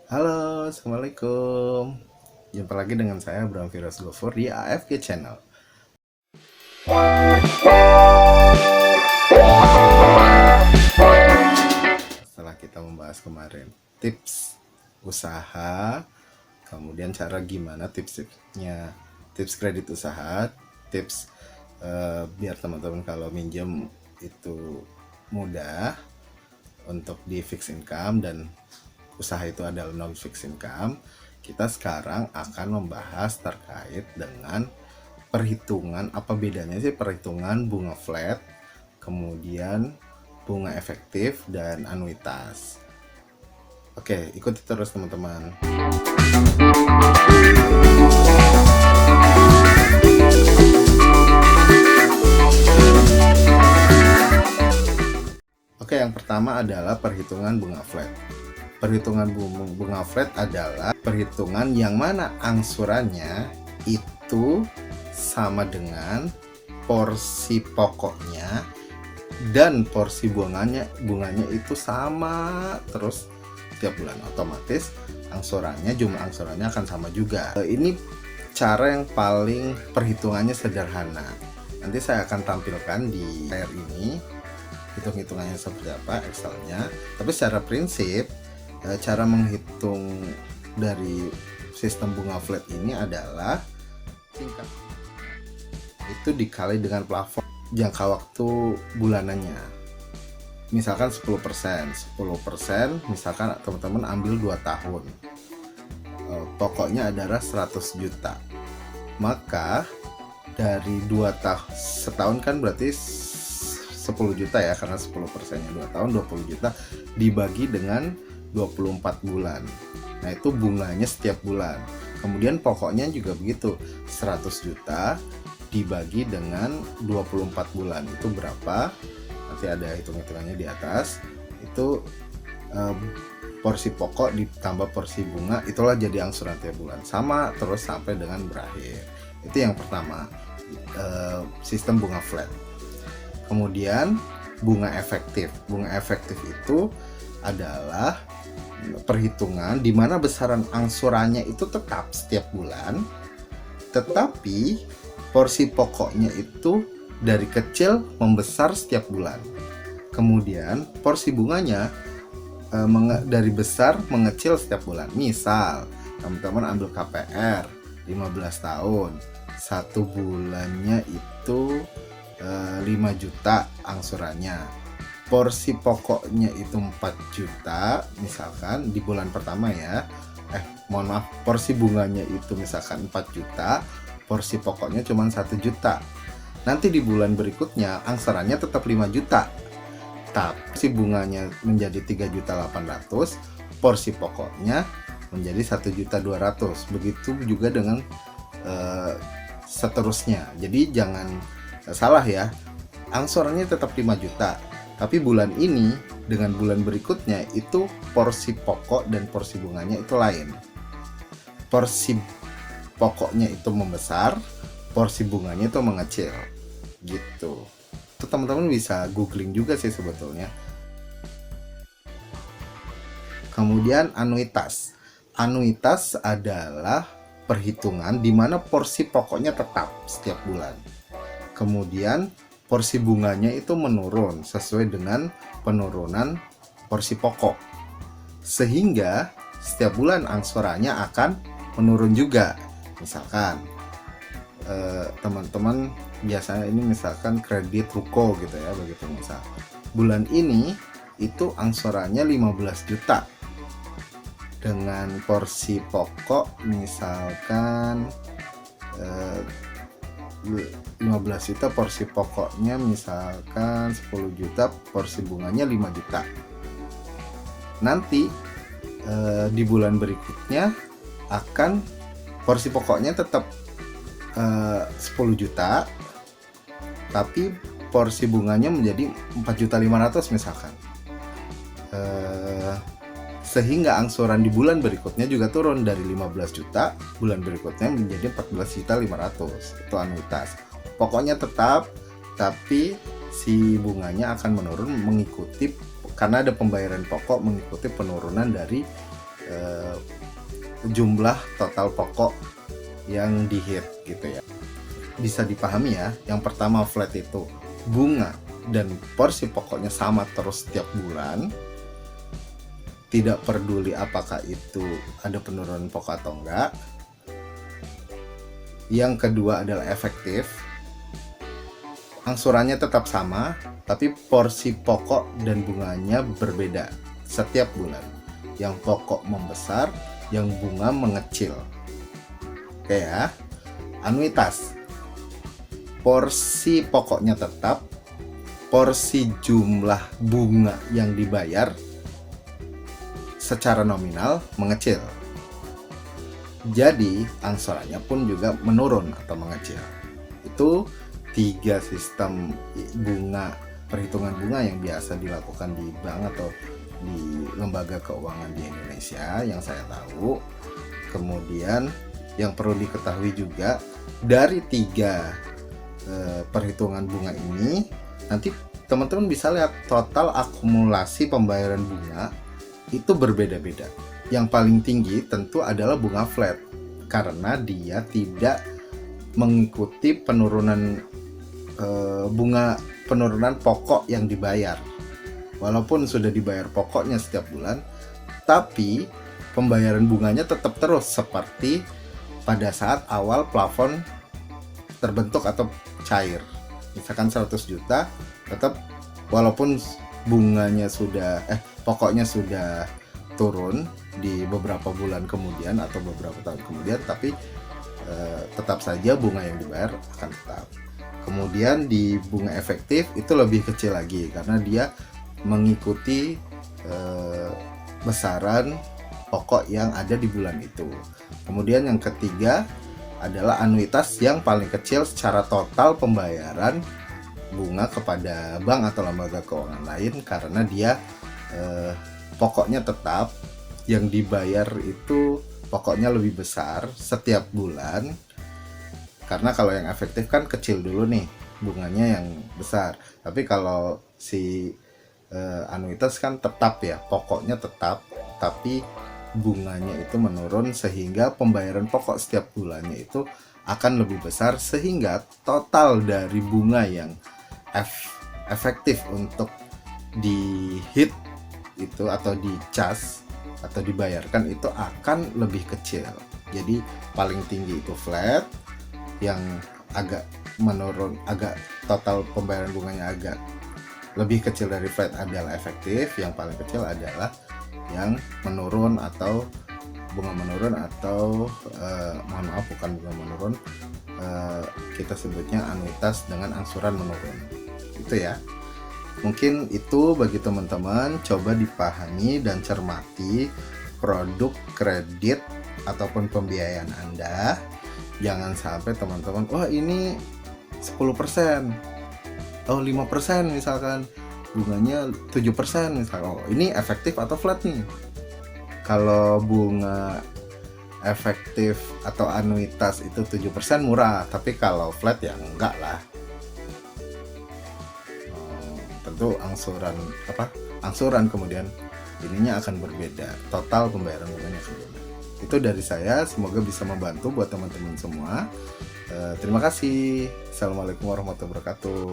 Halo, Assalamualaikum. Jumpa lagi dengan saya Bram Firas Gofur di AFG Channel. Setelah kita membahas kemarin tips usaha, kemudian cara gimana tips-tipsnya, tips kredit usaha, tips biar teman-teman kalau minjem itu mudah untuk di fixed income dan usaha itu adalah non fixed income. Kita sekarang akan membahas terkait dengan perhitungan, apa bedanya sih perhitungan bunga flat, kemudian bunga efektif dan anuitas. Oke, ikuti terus teman-teman. Oke, yang pertama adalah perhitungan bunga flat. Perhitungan bunga flat adalah perhitungan yang mana angsurannya itu sama dengan porsi pokoknya dan porsi bunganya itu sama terus tiap bulan. Otomatis jumlah angsurannya akan sama juga. Ini cara yang paling perhitungannya sederhana. Nanti saya akan tampilkan di layar ini hitung-hitungannya seperti apa Excelnya. Tapi secara prinsip cara menghitung dari sistem bunga flat ini adalah tingkat itu dikali dengan plafon jangka waktu bulanannya. Misalkan 10%, 10% misalkan teman-teman ambil 2 tahun. Pokoknya adalah 100 juta. Maka dari 2 tahun, setahun kan berarti 10 juta ya, karena 10%-nya 2 tahun 20 juta dibagi dengan 24 bulan. Nah, itu bunganya setiap bulan. Kemudian pokoknya juga begitu, 100 juta dibagi dengan 24 bulan. Itu berapa? Nanti ada hitung-hitungannya di atas. Itu porsi pokok ditambah porsi bunga, itulah jadi angsuran tiap bulan. Sama terus sampai dengan berakhir. Itu yang pertama, sistem bunga flat. Kemudian bunga efektif. Bunga efektif itu adalah perhitungan di mana besaran angsurannya itu tetap setiap bulan, tetapi porsi pokoknya itu dari kecil membesar setiap bulan. Kemudian porsi bunganya dari besar mengecil setiap bulan. Misal teman-teman ambil KPR 15 tahun, satu bulannya itu 5 juta angsurannya, porsi pokoknya itu 4 juta misalkan di bulan pertama ya, porsi bunganya itu misalkan 4 juta, porsi pokoknya cuma 1 juta. Nanti di bulan berikutnya angsurannya tetap 5 juta, tapi porsi bunganya menjadi 3.800.000, porsi pokoknya menjadi 1.200.000. Begitu juga dengan seterusnya. Jadi jangan salah ya, angsurannya tetap 5 juta, tapi bulan ini dengan bulan berikutnya itu porsi pokok dan porsi bunganya itu lain. Porsi pokoknya itu membesar, porsi bunganya itu mengecil gitu. Itu teman-teman bisa googling juga sih sebetulnya. Kemudian anuitas. Anuitas adalah perhitungan di mana porsi pokoknya tetap setiap bulan. Kemudian porsi bunganya itu menurun sesuai dengan penurunan porsi pokok, sehingga setiap bulan angsurannya akan menurun juga. Misalkan teman-teman biasanya ini misalkan kredit ruko gitu ya, begitu misal bulan ini itu angsurannya 15 juta dengan porsi pokok misalkan 15 juta, porsi pokoknya misalkan 10 juta, porsi bunganya 5 juta. Nanti di bulan berikutnya akan porsi pokoknya tetap 10 juta, tapi porsi bunganya menjadi 4.500.000 misalkan. Sehingga angsuran di bulan berikutnya juga turun dari 15 juta, bulan berikutnya menjadi 14.500.000. Itu anuitas. Pokoknya tetap, tapi si bunganya akan menurun mengikuti, karena ada pembayaran pokok mengikuti penurunan dari jumlah total pokok yang dihit gitu ya. Bisa dipahami ya, yang pertama flat itu bunga dan porsi pokoknya sama terus setiap bulan, tidak peduli apakah itu ada penurunan pokok atau enggak. Yang kedua adalah efektif, angsurannya tetap sama tapi porsi pokok dan bunganya berbeda setiap bulan, yang pokok membesar, yang bunga mengecil. Oke ya. Anuitas, porsi pokoknya tetap, porsi jumlah bunga yang dibayar secara nominal mengecil. Jadi angsurannya pun juga menurun atau mengecil. Itu 3 sistem bunga, perhitungan bunga yang biasa dilakukan di bank atau di lembaga keuangan di Indonesia yang saya tahu. Kemudian yang perlu diketahui juga, dari 3 perhitungan bunga ini nanti teman-teman bisa lihat total akumulasi pembayaran bunga itu berbeda-beda. Yang paling tinggi tentu adalah bunga flat karena dia tidak mengikuti penurunan penurunan pokok yang dibayar. Walaupun sudah dibayar pokoknya setiap bulan, tapi pembayaran bunganya tetap terus seperti pada saat awal plafon terbentuk atau cair. Misalkan 100 juta, tetap walaupun bunganya sudah pokoknya sudah turun di beberapa bulan kemudian atau beberapa tahun kemudian, tapi tetap saja bunga yang dibayar akan tetap. Kemudian di bunga efektif itu lebih kecil lagi karena dia mengikuti besaran pokok yang ada di bulan itu. Kemudian yang ketiga adalah anuitas yang paling kecil secara total pembayaran bunga kepada bank atau lembaga keuangan lain karena dia pokoknya tetap, yang dibayar itu pokoknya lebih besar setiap bulan. Karena kalau yang efektif kan kecil dulu nih bunganya yang besar, tapi kalau si anuitas kan tetap ya, pokoknya tetap tapi bunganya itu menurun sehingga pembayaran pokok setiap bulannya itu akan lebih besar, sehingga total dari bunga yang efektif untuk dihit itu atau dicas atau dibayarkan itu akan lebih kecil. Jadi paling tinggi itu flat, yang agak menurun, agak total pembayaran bunganya agak lebih kecil dari flat adalah efektif, yang paling kecil adalah yang menurun atau bunga menurun atau mohon maaf bukan bunga menurun, kita sebutnya anuitas dengan angsuran menurun. Itu ya. Mungkin itu bagi teman-teman, coba dipahami dan cermati produk kredit ataupun pembiayaan Anda. Jangan sampai teman-teman, oh ini 10%, oh 5% misalkan, bunganya 7% misalkan, oh ini efektif atau flat nih. Kalau bunga efektif atau anuitas itu 7% murah, tapi kalau flat ya enggak lah. Tentu angsuran kemudian ininya akan berbeda, total pembayaran bunganya akan berbeda. Itu dari saya, semoga bisa membantu buat teman-teman semua. Terima kasih. Assalamualaikum warahmatullahi wabarakatuh.